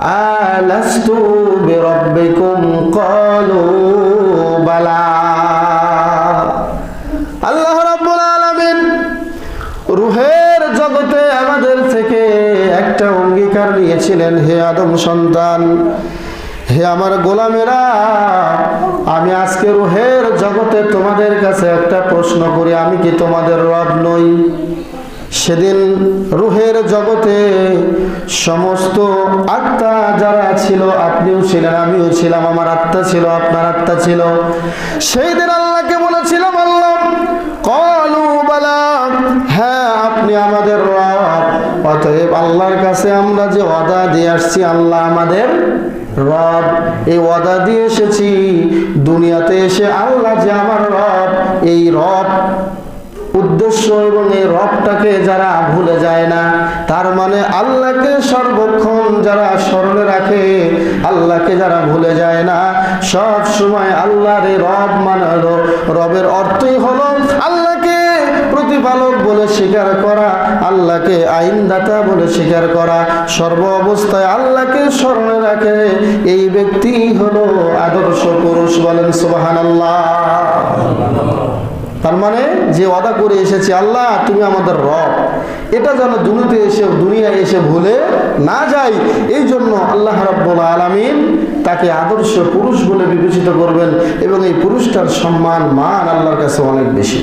আলাস্তু বিরাব্বিকুম ক্বালু বালা। আল্লাহ রাব্বুল আলামিন রূহের জগতে আমাদের থেকে একটা অঙ্গীকার নিয়েছিলেন, হে আদম সন্তান, হে আমার গোলামেরা, আমি আজকে রূহের জগতে তোমাদের কাছে একটা প্রশ্ন করি, আমি কি তোমাদের রব নই? সেদিন রূহের জগতে সমস্ত আত্মা যারা ছিল, আপনিও ছিলেন, আমিও ছিলাম, আমার আত্মা ছিল, আপনার আত্মা ছিল। সেই দিন আল্লাহকে বলেছিলাম, আল্লাহ ক্বালু বালা, হ্যাঁ আপনি আমাদের রব। অতএব আল্লাহর কাছে আমরা যে ওয়াদা দিয়ে আসছি, আল্লাহ আমাদের রব, এই ওয়াদা দিয়ে এসেছি। দুনিয়াতে এসে আল্লাহ যে আমার রব, এই রব উদ্দেশ্য এবং এই রবটাকে যারা ভুলে যায় না, তার মানে আল্লাহকে সর্বক্ষণ যারা স্মরণে রাখে, আল্লাহকে যারা ভুলে যায় না, সব সময় আল্লাহর এই রব মানে হলো, রবের অর্থই হলো আল্লাহকে প্রতিপালক বলে স্বীকার করা, আল্লাহকে আইনদাতা বলে স্বীকার করা, সর্ব অবস্থায় আল্লাহকে স্মরণে রাখে, এই ব্যক্তি হলো আদর্শ পুরুষ। বলেন সুবহানাল্লাহ। তার মানে যে ওয়াদা করে এসেছি, আল্লাহ তুমি আমাদের রব, এটা যেন দুনিয়ায় এসে ভুলে না যাই, এই জন্য আল্লাহ রাব্বুল আলামিন তাকে আদর্শ পুরুষ বলে বিবেচিত করবেন, এবং এই পুরুষটার সম্মান মান আল্লাহর কাছে অনেক বেশি।